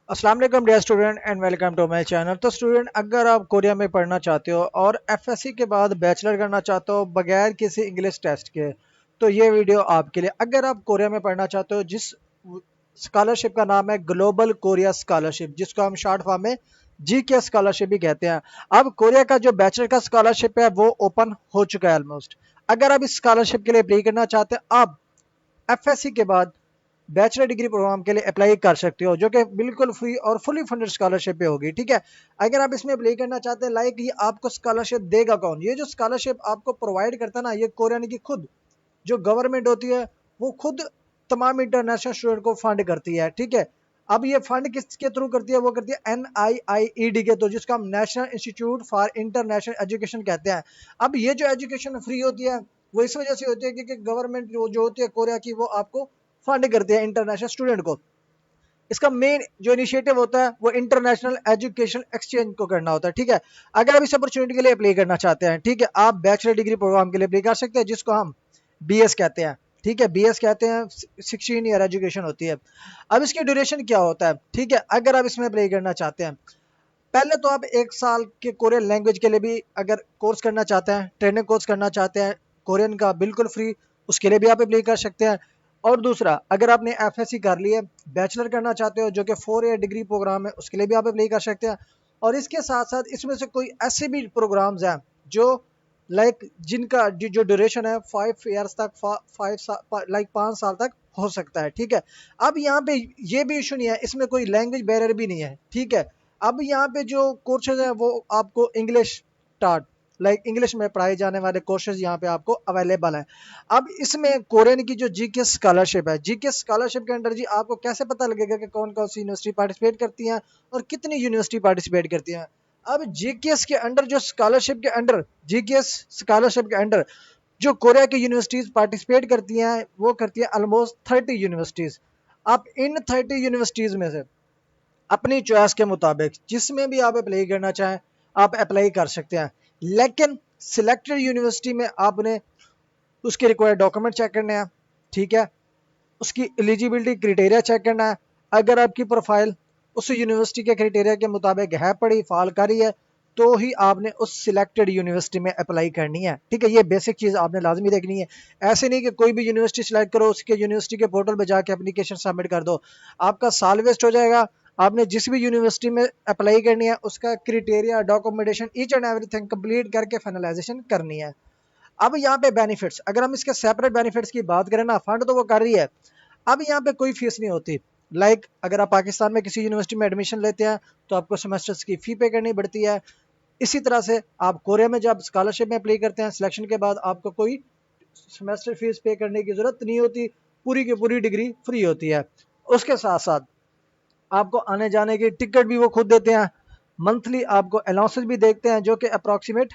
अस्सलाम वालेकुम dear student and welcome to my channel. तो स्टूडेंट, अगर आप कोरिया में पढ़ना चाहते हो और एफएससी के बाद बैचलर करना चाहते हो बगैर किसी इंग्लिश टेस्ट के, तो ये वीडियो आपके लिए। अगर आप कोरिया में पढ़ना चाहते हो, जिस स्कॉलरशिप का नाम है ग्लोबल कोरिया स्कॉलरशिप, जिसको हम शॉर्ट फॉर्म में जीके स्कॉलरशिप भी कहते हैं। अब कोरिया का जो बैचलर का स्कॉलरशिप है वो ओपन हो चुका है ऑलमोस्ट। अगर आप इस स्कॉलरशिप के लिए अप्लाई करना चाहते हैं, आप एफएससी के बाद बैचलर डिग्री प्रोग्राम के लिए अप्लाई कर सकते हो, जो कि बिल्कुल फ्री और फुली फंडेड स्कॉलरशिप पे होगी। ठीक है, अगर आप इसमें अप्लाई करना चाहते हैं, लाइक ये आपको स्कॉलरशिप देगा कौन? ये जो स्कॉलरशिप आपको प्रोवाइड करता है ना, ये कोरियन की खुद जो गवर्नमेंट होती है, वो खुद तमाम इंटरनेशनल स्टूडेंट को फंड करती है। ठीक है, अब ये फंड किसके थ्रू करती है? वो करती है NIIED के थ्रू, जिसको हम national institute for international education कहते हैं। अब ये जो एजुकेशन फ्री होती है वो इस वजह से होती है क्योंकि गवर्नमेंट जो होती है कोरिया की, वो आपको फंड करती है इंटरनेशनल स्टूडेंट को। इसका मेन जो इनिशिएटिव होता है वो इंटरनेशनल एजुकेशन एक्सचेंज को करना होता है। ठीक है, अगर आप इस अपॉर्चुनिटी के लिए अप्लाई करना चाहते हैं, ठीक है, आप बैचलर डिग्री प्रोग्राम के लिए अप्लाई कर सकते हैं, जिसको हम BS कहते हैं। ठीक है, BS कहते हैं, 16 ईयर एजुकेशन होती है। अब इसकी ड्यूरेशन क्या होता है? ठीक है, अगर आप इसमें अप्लाई करना चाहते हैं, पहले तो आप 1 साल के कोरियन लैंग्वेज के लिए भी अगर कोर्स करना चाहते हैं, ट्रेनिंग कोर्स करना चाहते हैं कोरियन का बिल्कुल फ्री, उसके लिए भी आप अप्लाई कर सकते हैं। और दूसरा, अगर आपने एफएससी कर ली है, बैचलर करना चाहते हो जो कि 4 ईयर डिग्री प्रोग्राम है, उसके लिए भी आप अप्लाई कर सकते हैं। और इसके साथ साथ इसमें से कोई ऐसे भी प्रोग्राम्स हैं जो लाइक जिनका जो ड्यूरेशन है 5 ईयर्स तक, 5 साल तक हो सकता है। ठीक है, अब यहाँ पे ये भी इशू नहीं है, इसमें कोई लैंग्वेज बैरियर भी नहीं है। ठीक है, अब यहाँ पे जो कोर्सेज हैं वो आपको इंग्लिश स्टार्ट, लाइक इंग्लिश में पढ़ाए जाने वाले कोर्सेज यहाँ पे आपको अवेलेबल हैं। अब इसमें कोरियन की जो जीके स्कॉलरशिप है, जीके स्कॉलरशिप के अंडर जी आपको कैसे पता लगेगा कि कौन कौन सी यूनिवर्सिटी पार्टिसिपेट करती हैं और कितनी यूनिवर्सिटी पार्टिसिपेट करती हैं? अब जीकेएस के अंडर जो स्कॉलरशिप के अंडर, जीकेएस स्कॉलरशिप के अंडर जो कोरिया की यूनिवर्सिटीज पार्टिसिपेट करती हैं, वो करती है ऑलमोस्ट 30 यूनिवर्सिटीज। आप इन 30 यूनिवर्सिटीज में से अपनी चॉइस के मुताबिक जिसमें भी आप अप्लाई करना चाहें आप अप्लाई कर सकते हैं। लेकिन सिलेक्टेड यूनिवर्सिटी में आपने उसके रिक्वायर्ड डॉक्यूमेंट चेक करने हैं। ठीक है, उसकी एलिजिबिलिटी क्राइटेरिया चेक करना है। अगर आपकी प्रोफाइल उस यूनिवर्सिटी के क्राइटेरिया के मुताबिक है, पढ़ी फालकारी है, तो ही आपने उस सिलेक्टेड यूनिवर्सिटी में अप्लाई करनी है। ठीक है, ये बेसिक चीज़ आपने लाजमी देखनी है। ऐसे नहीं कि कोई भी यूनिवर्सिटी सिलेक्ट करो, उसके यूनिवर्सिटी के पोर्टल पे जाके एप्लीकेशन सबमिट कर दो, आपका साल वेस्ट हो जाएगा। आपने जिस भी यूनिवर्सिटी में अप्लाई करनी है उसका criteria, documentation, each and everything complete करके फाइनलाइजेशन करनी है। अब यहाँ पे बेनिफिट्स, अगर हम इसके सेपरेट बेनिफिट्स की बात करें ना, फंड तो वो कर रही है। अब यहाँ पे कोई फीस नहीं होती। लाइक अगर आप पाकिस्तान में किसी यूनिवर्सिटी में एडमिशन लेते हैं तो आपको सेमेस्टर्स की फ़ी पे करनी पड़ती है। इसी तरह से आप कोरिया में जब स्कॉलरशिप में अप्लाई करते हैं, सिलेक्शन के बाद आपको कोई सेमेस्टर फीस पे करने की ज़रूरत नहीं होती, पूरी की पूरी डिग्री फ्री होती है। उसके साथ साथ आपको आने जाने की टिकट भी वो खुद देते हैं। मंथली आपको अलाउंसेस भी देखते हैं जो कि अप्रॉक्सीमेट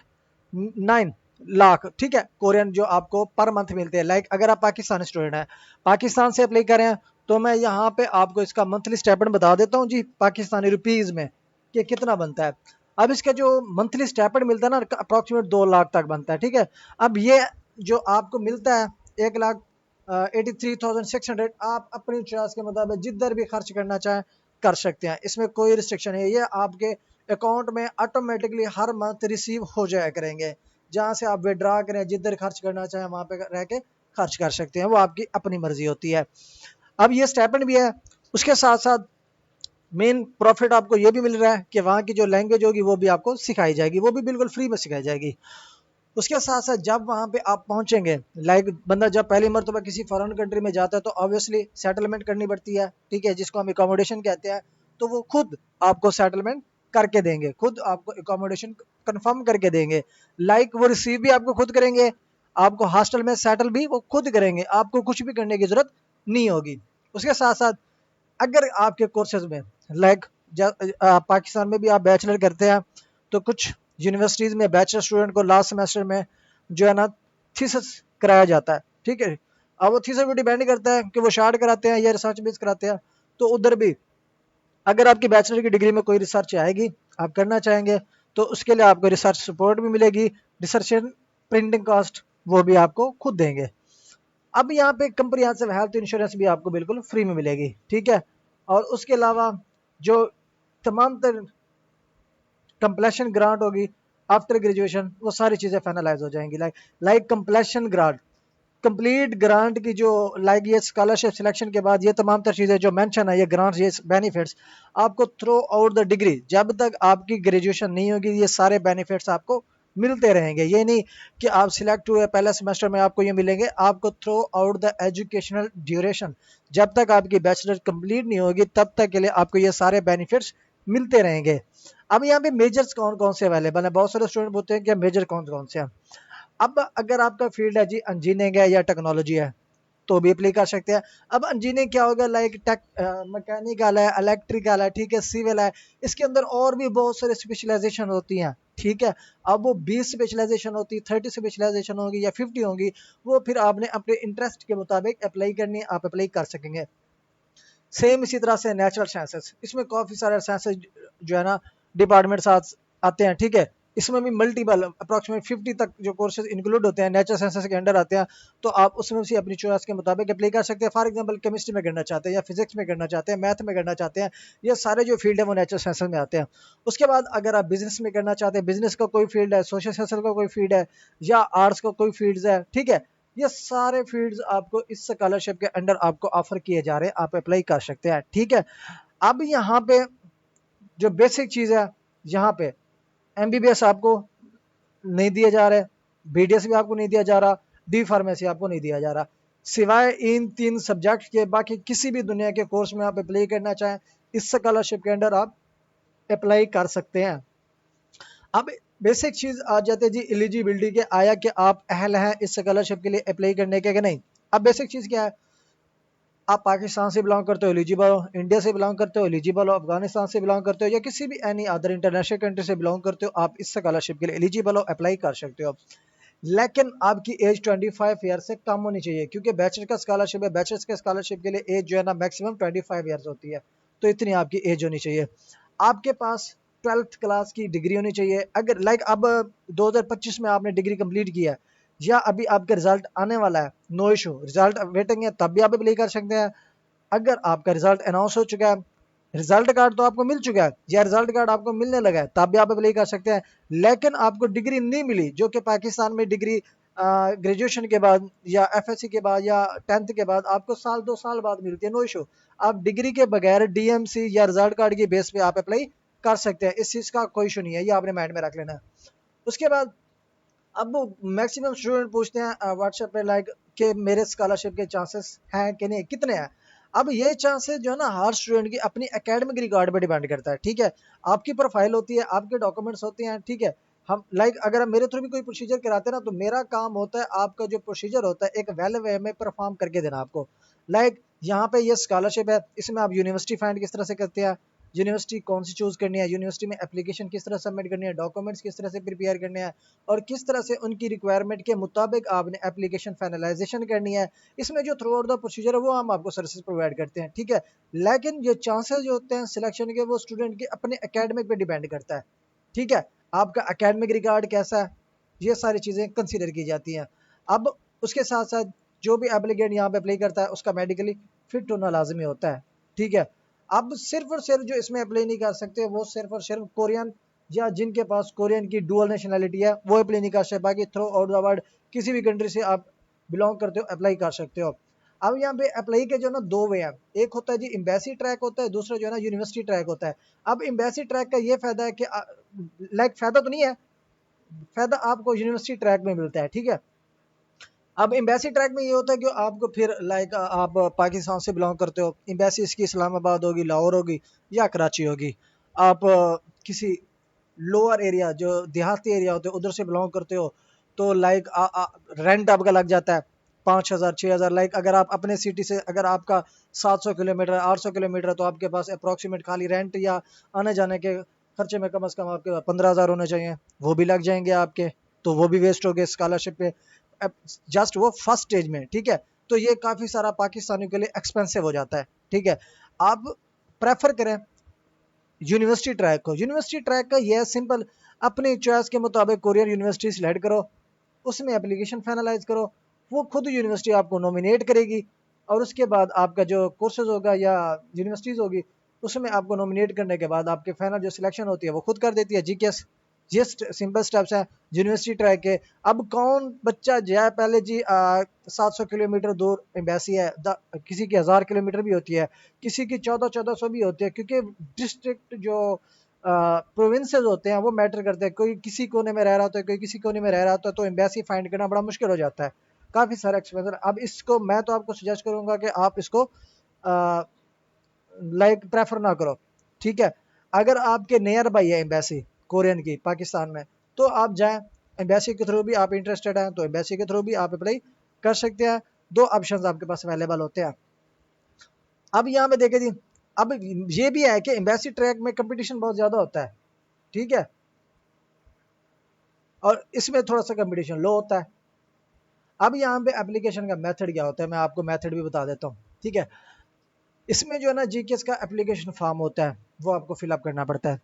9 लाख, ठीक है, कोरियन जो आपको पर मंथ मिलते हैं। लाइक अगर आप पाकिस्तानी स्टूडेंट हैं, पाकिस्तान से अप्लाई करें, तो मैं यहाँ पे आपको इसका मंथली स्टेपन बता देता हूँ जी, पाकिस्तानी रुपीज़ में कि कितना बनता है। अब इसका जो मंथली स्टेपन मिलता है ना, अप्रॉक्सीमेट 2 लाख तक बनता है। ठीक है, अब ये जो आपको मिलता है 1,83,600, आप अपनी चॉइस के मुताबिक जिधर भी खर्च करना चाहें कर सकते हैं, इसमें कोई रिस्ट्रिक्शन है। ये आपके अकाउंट में ऑटोमेटिकली हर मंथ रिसीव हो जाया करेंगे। जहाँ से आप विड्रा करें, जिधर खर्च करना चाहें वहाँ पे रह के खर्च कर सकते हैं, वो आपकी अपनी मर्जी होती है। अब ये स्टेपन भी है, उसके साथ साथ मेन प्रॉफिट आपको ये भी मिल रहा है कि वहाँ की जो लैंग्वेज होगी वो भी आपको सिखाई जाएगी, वो भी बिल्कुल फ्री में सिखाई जाएगी। उसके साथ साथ जब वहाँ पे आप पहुँचेंगे, लाइक बंदा जब पहली मरतबा किसी फॉरेन कंट्री में जाता है तो ऑब्वियसली सेटलमेंट करनी पड़ती है। ठीक है, जिसको हम एकोमोडेशन कहते हैं, तो वो खुद आपको सेटलमेंट करके देंगे, खुद आपको एकोमोडेशन कंफर्म करके देंगे। लाइक वो रिसीव भी आपको खुद करेंगे, आपको हॉस्टल में सेटल भी वो खुद करेंगे, आपको कुछ भी करने की जरूरत नहीं होगी। उसके साथ साथ अगर आपके कोर्सेज में लाइक पाकिस्तान में भी आप बैचलर करते हैं, तो कुछ यूनिवर्सिटीज़ में बैचलर स्टूडेंट को लास्ट सेमेस्टर में जो है ना थीसिस कराया जाता है। ठीक है, अब वो थीसिस पे डिपेंड करता है कि वो शार्ट कराते हैं या रिसर्च बेस कराते हैं। तो उधर भी अगर आपकी बैचलर की डिग्री में कोई रिसर्च आएगी, आप करना चाहेंगे, तो उसके लिए आपको रिसर्च सपोर्ट भी मिलेगी, रिसर्च प्रिंटिंग कॉस्ट वो भी आपको खुद देंगे। अब यहाँ पे कंप्रिहेंसिव हेल्थ इंश्योरेंस भी आपको बिल्कुल फ्री में मिलेगी। ठीक है, और उसके अलावा जो तमाम तर कंप्लेशन ग्रांट होगी आफ्टर ग्रेजुएशन, वो सारी चीज़ें फाइनलाइज हो जाएंगी। Like completion grant, complete grant की जो लाइक ये स्कॉलरशिप सिलेक्शन के बाद ये तमाम तर चीज़ें जो मेंशन है, ये ग्रांट्स, ये बेनिफिट्स आपको थ्रू आउट द डिग्री, जब तक आपकी ग्रेजुएशन नहीं होगी, ये सारे बेनिफिट्स आपको मिलते रहेंगे। ये नहीं कि आप सिलेक्ट हुए पहले सेमेस्टर में आपको ये मिलेंगे, आपको through out the educational duration, जब तक आपकी बैचलर कंप्लीट नहीं होगी तब तक के लिए आपको ये सारे बेनिफिट्स मिलते रहेंगे। अब यहाँ पे मेजर्स कौन कौन से अवेलेबल है, बहुत सारे स्टूडेंट बोलते हैं कि मेजर कौन कौन से हैं। अब अगर आपका फील्ड है जी इंजीनियरिंग है या टेक्नोलॉजी है, तो भी अप्लाई कर सकते हैं। अब इंजीनियरिंग क्या होगा, लाइक टेक, मैकेनिकल है, इलेक्ट्रिकल है, ठीक है, सिविल है, इसके अंदर और भी बहुत सारे स्पेशलाइजेशन होती हैं, ठीक है। अब वो 20 स्पेशलाइजेशन होती, 30 स्पेशलाइजेशन होगी या 50 होगी, वो फिर आपने अपने इंटरेस्ट के मुताबिक अप्लाई करनी है, आप अप्लाई कर सकेंगे। सेम इसी तरह से नेचुरल साइंसेस, इसमें काफ़ी सारे साइंसेस जो है ना डिपार्टमेंट साथ आते हैं, ठीक है। इसमें भी मल्टीपल अप्रॉक्सीमेट 50 तक जो कोर्सेज इंक्लूड होते हैं नेचुरल साइंसेस के अंडर आते हैं। तो आप उसमें से अपनी चॉइस के मुताबिक अप्लाई कर सकते हैं। फॉर एग्जांपल केमिस्ट्री में करना चाहते हैं या फिजिक्स में करना चाहते हैं, मैथ में करना चाहते हैं, ये सारे जो फील्ड है वो नेचुरल साइंसेस में आते हैं। उसके बाद अगर आप बिजनेस में करना चाहते हैं, बिजनेस का कोई फील्ड है, सोशल साइंस का कोई फील्ड है, या आर्ट्स का कोई फील्ड है, ठीक है, ये सारे फील्ड्स आपको इस स्कॉलरशिप के अंडर आपको ऑफर किए जा रहे हैं, आप अप्लाई कर सकते हैं, ठीक है। अब यहाँ पे जो बेसिक चीज़ है, यहाँ पे एमबीबीएस आपको नहीं दिया जा रहा है, बीडीएस भी आपको नहीं दिया जा रहा, डी फार्मेसी आपको नहीं दिया जा रहा, सिवाय इन 3 सब्जेक्ट के बाकी किसी भी दुनिया के कोर्स में आप अप्लाई करना चाहें, इस स्कॉलरशिप के अंडर आप अप्लाई कर सकते हैं। अब बेसिक चीज आ जाते हैं जी एलिजिबिलिटी के, आया कि आप अहल हैं इस स्कॉलरशिप के लिए अप्लाई करने के कि नहीं। अब बेसिक चीज क्या है, आप पाकिस्तान से बिलोंग करते हो एलिजिबल हो, इंडिया से बिलोंग करते हो एलिजिबल हो, अफगानिस्तान से बिलोंग करते हो या किसी भी एनी अदर इंटरनेशनल कंट्री से बिलोंग करते हो, आप इस स्कॉलरशिप के लिए एलिजिबल हो, अप्लाई कर सकते हो। लेकिन आपकी एज 25 ईयर से कम होनी चाहिए, क्योंकि बैचलर का स्कॉलरशिप है, बैचलर्स के स्कॉलरशिप के लिए एज जो है ना मैक्सिमम 25 ईयर्स होती है, तो इतनी आपकी एज होनी चाहिए। आपके पास 12th क्लास की डिग्री होनी चाहिए। अगर लाइक अब 2025 में आपने डिग्री कंप्लीट किया है या अभी आपका रिजल्ट आने वाला है, नो इशू, रिजल्ट वेटिंग है, तब भी आप अप्लाई कर सकते हैं। अगर आपका रिजल्ट अनाउंस हो चुका है, रिजल्ट कार्ड तो आपको मिल चुका है या रिजल्ट कार्ड आपको मिलने लगा है, तब भी आप अप्लाई कर सकते हैं। लेकिन आपको डिग्री नहीं मिली, जो कि पाकिस्तान में डिग्री ग्रेजुएशन के बाद या एफएससी के बाद या 10th के बाद आपको साल 2 साल बाद मिलती है, नो इशू। आप डिग्री के बगैर डीएमसी या रिजल्ट कार्ड की बेस पे आप अप्लाई कर सकते हैं, इस चीज़ का कोई इशू नहीं है, ये आपने माइंड में रख लेना है। उसके बाद अब मैक्सिमम स्टूडेंट पूछते हैं व्हाट्सएप पे लाइक कि मेरे स्कॉलरशिप के चांसेस हैं कि नहीं, कितने हैं। अब ये चांसेस जो है ना हर स्टूडेंट की अपनी एकेडमिक रिकॉर्ड पे डिपेंड करता है, ठीक है। आपकी प्रोफाइल होती है, आपके डॉक्यूमेंट्स होते हैं, ठीक है। हम लाइक अगर आप मेरे थ्रू भी कोई प्रोसीजर कराते हैं ना, तो मेरा काम होता है आपका जो प्रोसीजर होता है एक वेल वे में परफॉर्म करके देना आपको। लाइक यहाँ पे ये स्कॉलरशिप है, इसमें आप यूनिवर्सिटी फाइंड किस तरह से करते हैं, यूनिवर्सिटी कौन सी चूज करनी है, यूनिवर्सिटी में एप्लीकेशन किस तरह सबमिट करनी है, डॉक्यूमेंट्स किस तरह से प्रिपेयर करने हैं, और किस तरह से उनकी रिक्वायरमेंट के मुताबिक आपने एप्लीकेशन फाइनलाइजेशन करनी है। इसमें जो थ्रू आउट द प्रोसीजर है वो हम आपको सर्विस प्रोवाइड करते हैं, ठीक है। लेकिन जो चांसेस जो होते हैं सिलेक्शन के, वो स्टूडेंट के अपने एकेडमिक पे डिपेंड करता है, ठीक है। आपका एकेडमिक रिकॉर्ड कैसा है, ये सारी चीज़ें कंसिडर की जाती हैं। अब उसके साथ साथ जो भी एप्लीकेंट यहाँ पे अप्लाई करता है उसका मेडिकली फिट होना लाजमी होता है, ठीक है। अब सिर्फ और सिर्फ जो इसमें अप्लाई नहीं कर सकते वो सिर्फ और सिर्फ कोरियन या जिनके पास कोरियन की डुअल नेशनैलिटी है वो अप्लाई नहीं कर सकते, बाकी थ्रू आउट द वर्ल्ड किसी भी कंट्री से आप बिलोंग करते हो अप्लाई कर सकते हो। अब यहाँ पे अप्लाई के जो ना दो वे हैं, एक होता है जी एम्बेसी ट्रैक होता है, दूसरा जो है ना यूनिवर्सिटी ट्रैक होता है। अब एम्बेसी ट्रैक का ये फायदा है कि लाइक फायदा तो नहीं है, फायदा आपको यूनिवर्सिटी ट्रैक में मिलता है, ठीक है। अब एम्बेसी ट्रैक में ये होता है कि आपको फिर लाइक आप पाकिस्तान से बिलोंग करते हो, एम्बेसी इसकी इस्लामाबाद होगी, लाहौर होगी या कराची होगी। आप किसी लोअर एरिया जो देहाती एरिया होते हैं उधर से बिलोंग करते हो, तो लाइक रेंट आपका लग जाता है 5,000 6,000। लाइक अगर आप अपने सिटी से अगर आपका 700 किलोमीटर 800 किलोमीटर है, तो आपके पास अप्रॉक्सीमेट खाली रेंट या आने जाने के खर्चे में कम से कम आपके 15,000 होने चाहिए, वो भी लग जाएंगे आपके, तो वो भी वेस्ट हो गए स्कॉलरशिप पे जस्ट वो फर्स्ट स्टेज में, ठीक है। तो ये काफ़ी सारा पाकिस्तानियों के लिए एक्सपेंसिव हो जाता है, ठीक है। आप प्रेफर करें यूनिवर्सिटी ट्रैक को। यूनिवर्सिटी ट्रैक का ये है सिंपल, अपनी चॉइस के मुताबिक कोरियर यूनिवर्सिटी सिलेक्ट करो, उसमें एप्लीकेशन फाइनलाइज करो, वो खुद यूनिवर्सिटी आपको नॉमिनेट करेगी, और उसके बाद आपका जो कोर्सेज होगा या यूनिवर्सिटीज़ होगी उसमें आपको नॉमिनेट करने के बाद आपके फाइनल जो सिलेक्शन होती है वो खुद कर देती है। जीकेएस ये सिंपल स्टेप्स हैं यूनिवर्सिटी ट्रैक के। अब कौन बच्चा जाए पहले जी 700 किलोमीटर दूर एम्बेसी है, किसी की 1000 किलोमीटर भी होती है, किसी की 1400 भी होती है, क्योंकि डिस्ट्रिक्ट जो प्रोविंसेस होते हैं वो मैटर करते हैं। कोई किसी कोने में रह रहा होता है, कोई किसी कोने में रह रहा होता है, तो एम्बेसी फाइंड करना बड़ा मुश्किल हो जाता है, काफ़ी सारा एक्सपेंस। अब इसको मैं तो आपको सजेस्ट करूंगा कि आप इसको लाइक प्रेफर ना करो, ठीक है। अगर आपके नियर बाई है एम्बेसी कोरियन की पाकिस्तान में, तो आप जाएं एम्बेसी के थ्रू भी, आप इंटरेस्टेड हैं तो एम्बेसी के थ्रू भी आप अप्लाई कर सकते हैं। दो ऑप्शंस आपके पास अवेलेबल होते हैं। अब यहाँ पे देखे जी, अब ये भी है कि एम्बेसी ट्रैक में कंपटीशन बहुत ज़्यादा होता है, ठीक है, और इसमें थोड़ा सा कंपटीशन लो होता है। अब यहाँ पे एप्लीकेशन का मेथड क्या होता है, मैं आपको मेथड भी बता देता हूँ, ठीक है। इसमें जो है ना जीकेएस का एप्लीकेशन फॉर्म होता है, वो आपको फिलअप करना पड़ता है।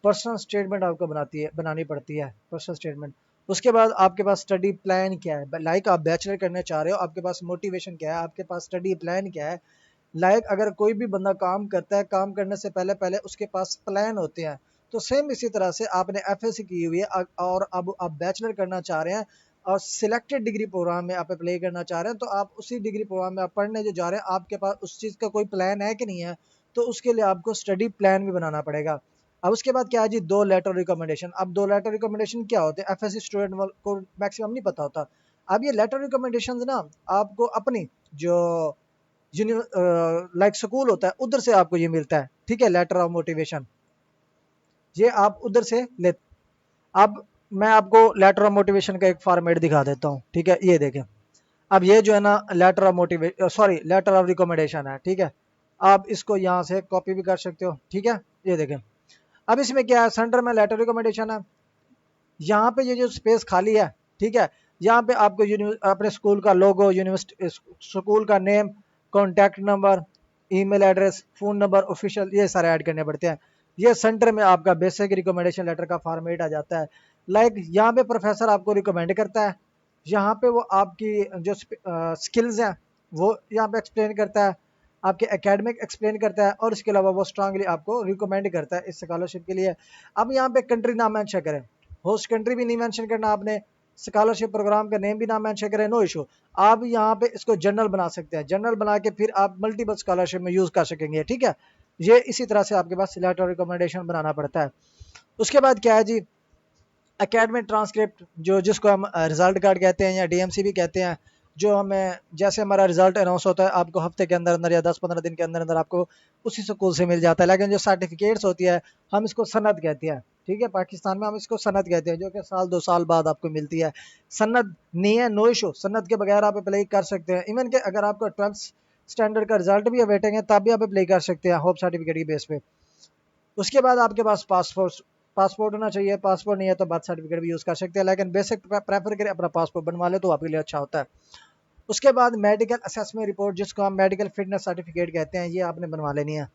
पर्सनल स्टेटमेंट आपको बनानी पड़ती है, पर्सनल स्टेटमेंट। उसके बाद आपके पास स्टडी प्लान क्या है, लाइक आप बैचलर करने चाह रहे हो, आपके पास मोटिवेशन क्या है, आपके पास स्टडी प्लान क्या है। लाइक अगर कोई भी बंदा काम करता है, काम करने से पहले पहले उसके पास प्लान होते हैं, तो सेम इसी तरह से आपने एफएससी की हुई है और अब आप बैचलर करना चाह रहे हैं और सिलेक्टेड डिग्री प्रोग्राम में आप अप्लाई करना चाह रहे हैं, तो आप उसी डिग्री प्रोग्राम में आप पढ़ने जो जा रहे हैं, आपके पास उस चीज़ का कोई प्लान है कि नहीं है, तो उसके लिए आपको स्टडी प्लान भी बनाना पड़ेगा। अब उसके बाद क्या है जी, दो लेटर रिकमेंडेशन। अब दो लेटर रिकमेंडेशन क्या होते हैं, एफएससी स्टूडेंट को मैक्सिमम नहीं पता होता। अब ये लेटर रिकमेंडेशन ना आपको अपनी जो लाइक स्कूल होता है उधर से आपको ये मिलता है, ठीक है, लेटर ऑफ मोटिवेशन, ये आप उधर से ले। अब मैं आपको लेटर ऑफ मोटिवेशन का एक फॉर्मेट दिखा देता हूँ, ठीक है, ये देखें। अब ये जो है ना letter of motivation, sorry letter of recommendation है, ठीक है। आप इसको यहाँ से कॉपी भी कर सकते हो, ठीक है, ये देखें। अब इसमें क्या है, सेंटर में लेटर रिकमेंडेशन है, यहाँ पे ये जो स्पेस खाली है, ठीक है, यहाँ पे आपको अपने स्कूल का लोगो, यूनिवर्सिटी स्कूल का name, contact number, email address, phone number, official, ये सारे ऐड करने पड़ते हैं। ये सेंटर में आपका बेसिक रिकमेंडेशन लेटर का फॉर्मेट आ जाता है। लाइक यहाँ पे प्रोफेसर आपको रिकमेंड करता है, यहाँ पे वो आपकी जो स्किल्स हैं वो यहाँ पे एक्सप्लेन करता है, आपके एकेडमिक एक्सप्लेन करता है, और इसके अलावा वो स्ट्रांगली आपको रिकमेंड करता है इस स्कॉलरशिप के लिए। अब यहाँ पे कंट्री ना मेंशन करें, होस्ट कंट्री भी नहीं मेंशन करना आपने, स्कॉलरशिप प्रोग्राम का नेम भी ना मेंशन करें, नो इशू। आप यहाँ पे इसको जनरल बना सकते हैं, जनरल बना के फिर आप मल्टीपल स्कॉलरशिप में यूज कर सकेंगे, ठीक है। ये इसी तरह से आपके पास लेटर रिकमेंडेशन बनाना पड़ता है। उसके बाद क्या है जी, एकेडमिक ट्रांसक्रिप्ट, जो जिसको हम रिजल्ट कार्ड कहते हैं या डीएमसी भी कहते हैं, जो हमें जैसे हमारा रिजल्ट अनाउंस होता है आपको हफ्ते के अंदर अंदर या 10-15 दिन के अंदर अंदर आपको उसी स्कूल से मिल जाता है। लेकिन जो सर्टिफिकेट्स होती है हम इसको सनद कहते हैं, ठीक है, पाकिस्तान में हम इसको सनद कहते हैं, जो कि साल 2 साल बाद आपको मिलती है। सनद नहीं है, नो इशू, सनद के बगैर आप अप्लाई कर सकते हैं। इवन के अगर आपका 12th स्टैंडर्ड का रिजल्ट भी अवेटिंग है तब भी आप अप्लाई कर सकते हैं होप सर्टिफिकेट की बेस पे। उसके बाद आपके पास पासपोर्ट पासपोर्ट होना चाहिए, पासपोर्ट नहीं है तो बर्थ सर्टिफिकेट भी यूज़ कर सकते हैं, लेकिन बेसिक प्रेफर करें अपना पासपोर्ट बनवा ले तो आपके लिए अच्छा होता है। उसके बाद मेडिकल असेसमेंट रिपोर्ट, जिसको हम मेडिकल फिटनेस सर्टिफिकेट कहते हैं, ये आपने बनवा लेनी है।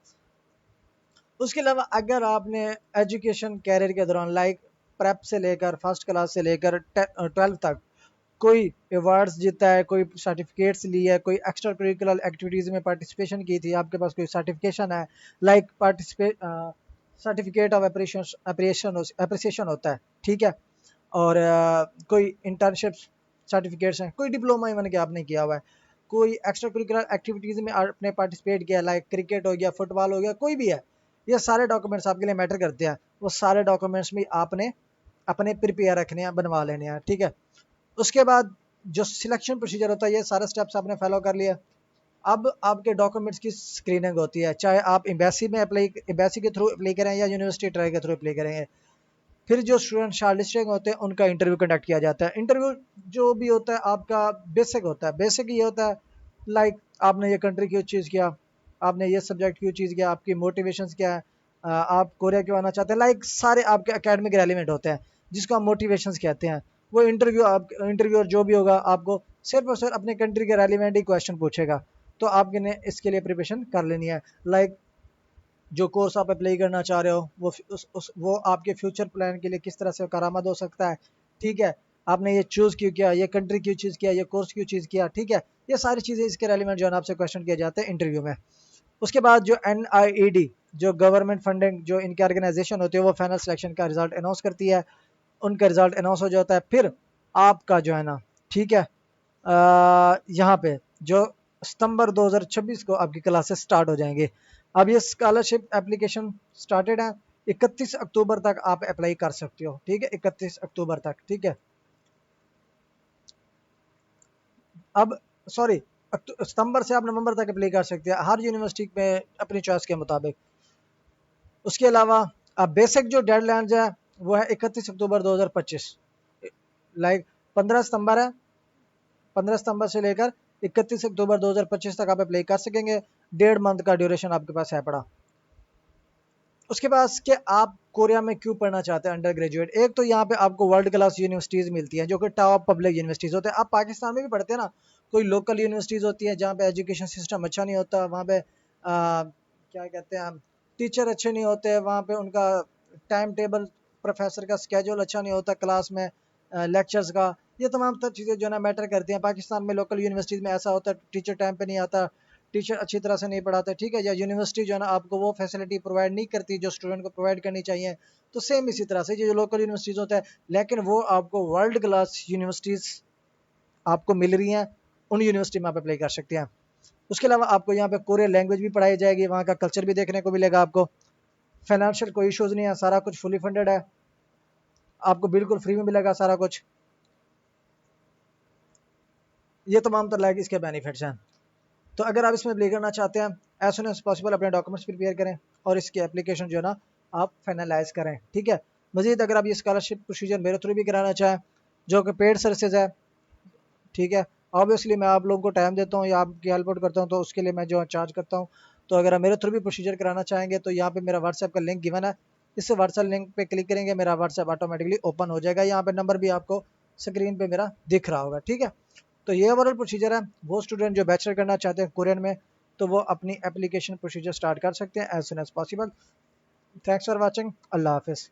उसके अलावा अगर आपने एजुकेशन कैरियर के दौरान लाइक प्रेप से लेकर फर्स्ट क्लास से लेकर 12th तक कोई अवार्ड्स जीता है, कोई सर्टिफिकेट्स ली है, कोई एक्स्ट्रा करिकुलर एक्टिविटीज़ में पार्टिसिपेशन की थी, आपके पास कोई सर्टिफिकेशन है, like participate certificate of appreciation होता है, ठीक है, और कोई इंटर्नशिप सर्टिफिकेट्स हैं, कोई डिप्लोमा इवन के आपने किया हुआ है, कोई एक्स्ट्रा करिकुलर एक्टिविटीज़ में आपने पार्टिसिपेट किया, लाइक क्रिकेट हो गया, फुटबॉल हो गया, कोई भी है, ये सारे डॉक्यूमेंट्स आपके लिए मैटर करते हैं। वो सारे डॉक्यूमेंट्स भी आपने अपने प्रिपेयर रखने हैं, बनवा लेने हैं, ठीक है। उसके बाद जो सिलेक्शन प्रोसीजर होता है, ये सारे स्टेप्स आपने फॉलो कर लिया। अब आपके डॉक्यूमेंट्स की स्क्रीनिंग होती है, चाहे आप एम्बेसी में अप्लाई, एम्बेसी के थ्रू अप्लाई करें या यूनिवर्सिटी ट्राई के थ्रू अप्लाई करेंगे। फिर जो स्टूडेंट शॉर्टलिस्टिंग होते हैं उनका इंटरव्यू कंडक्ट किया जाता है। इंटरव्यू जो भी होता है आपका बेसिक होता है, बेसिक ये होता है लाइक आपने ये कंट्री क्यों चूज़ किया, आपने ये सब्जेक्ट क्यों चूज़ किया, आपकी मोटिवेशंस क्या है, आप कोरिया क्यों आना चाहते हैं, लाइक सारे आपके एकेडमिक रेलिवेंट होते हैं, जिसको हम मोटिवेशंस कहते हैं। वो इंटरव्यू आप इंटरव्यूअर जो भी होगा आपको सिर्फ और सिर्फ अपने कंट्री के रेलिवेंट ही क्वेश्चन पूछेगा, तो आपने इसके लिए प्रिपरेशन कर लेनी है। लाइक जो कोर्स आप अप्लाई करना चाह रहे हो वो वो आपके फ्यूचर प्लान के लिए किस तरह से करामद हो सकता है, ठीक है, आपने ये चूज़ क्यों किया, ये कंट्री क्यों चूज़ किया, ये कोर्स क्यों चूज़ किया, ठीक है। ये सारी चीज़ें इसके रेलिवेंट जो है ना आपसे क्वेश्चन किए जाते हैं इंटरव्यू में। उसके बाद जो NIED जो गवर्नमेंट फंडिंग जो इनकी ऑर्गेनाइजेशन होती है वो फाइनल सिलेक्शन का रिजल्ट अनाउंस करती है, उनका रिजल्ट अनाउंस हो जाता है, फिर आपका जो है ना, ठीक है, यहाँ पे जो सितंबर 2026 को आपकी क्लासेस स्टार्ट हो जाएंगे। अब ये स्कॉलरशिप एप्लीकेशन स्टार्टेड है, 31 अक्टूबर तक आप अप्लाई कर सकते हो, ठीक है, 31 अक्टूबर तक, ठीक है। अब सॉरी, सितंबर से आप नवंबर तक अप्लाई कर सकते हैं हर यूनिवर्सिटी में अपनी चॉइस के मुताबिक। उसके अलावा अब बेसिक जो डेडलाइंस है वो है 31 अक्टूबर 2025, लाइक 15 सितंबर है, 15 सितंबर से लेकर 31 अक्टूबर 2025 तक आप अप्लाई कर सकेंगे। 1.5 मंथ का ड्यूरेशन आपके पास है पड़ा। उसके पास कि आप कोरिया में क्यों पढ़ना चाहते हैं अंडर ग्रेजुएट, एक तो यहाँ पे आपको वर्ल्ड क्लास यूनिवर्सिटीज़ मिलती हैं जो कि टॉप पब्लिक यूनिवर्सिटीज़ होते हैं। आप पाकिस्तान में भी पढ़ते हैं ना, कोई लोकल यूनिवर्सिटीज़ होती है जहाँ पे एजुकेशन सिस्टम अच्छा नहीं होता, वहाँ पे क्या कहते हैं, टीचर अच्छे नहीं होते, वहाँ पे उनका टाइम टेबल, प्रोफेसर का स्केजूल अच्छा नहीं होता क्लास में, लेक्चर्स का, ये तमाम तर चीज़ें जो है ना मैटर करती हैं। पाकिस्तान में लोकल यूनिवर्सिटीज़ में ऐसा होता है टीचर टाइम पे नहीं आता, टीचर अच्छी तरह से नहीं पढ़ाते, ठीक है, या यूनिवर्सिटी जो है ना आपको वो फैसिलिटी प्रोवाइड नहीं करती जो स्टूडेंट को प्रोवाइड करनी चाहिए। तो सेम इसी तरह से जो लोकल यूनिवर्सिटीज़ होता है, लेकिन वो आपको वर्ल्ड क्लास यूनिवर्सिटीज़ आपको मिल रही हैं, उन यूनिवर्सिटी में आप अप्लाई कर सकते हैं। उसके अलावा आपको यहाँ पे कोरियन लैंग्वेज भी पढ़ाई जाएगी, वहाँ का कल्चर भी देखने को मिलेगा आपको। फाइनेंशियल कोई इशूज़ नहीं है, सारा कुछ फुली फंडेड है, आपको बिल्कुल फ्री में मिलेगा सारा कुछ। ये तमाम तर लाइक इसके बेनिफिट्स हैं। तो अगर आप इसमें अप्लाई करना चाहते हैं, एज सुन एज पॉसिबल अपने डॉक्यूमेंट्स प्रिपेयर करें और इसकी एप्लीकेशन जो है ना आप फाइनलाइज करें, ठीक है। मजीद अगर आप ये स्कॉलरशिप प्रोसीजर मेरे थ्रू भी कराना चाहें जो कि पेड सर्विसेज है, ठीक है, ऑब्वियसली मैं आप लोगों को टाइम देता हूँ या आपकी हेल्प आउट करता हूँ, तो उसके लिए मैं जो चार्ज करता हूँ। तो अगर आप मेरे थ्रू भी प्रोसीजर कराना चाहेंगे तो यहाँ पे मेरा व्हाट्सएप का लिंक गिवन है, इस व्हाट्सएप लिंक पे क्लिक करेंगे, मेरा व्हाट्सएप ऑटोमेटिकली ओपन हो जाएगा, यहाँ पे नंबर भी आपको स्क्रीन पे मेरा दिख रहा होगा, ठीक है। तो ये ओवरऑल प्रोसीजर है। वो स्टूडेंट जो बैचलर करना चाहते हैं कोरियन में, तो वो अपनी एप्लीकेशन प्रोसीजर स्टार्ट कर सकते हैं as soon as possible. Thanks for watching, अल्लाह हाफिज़।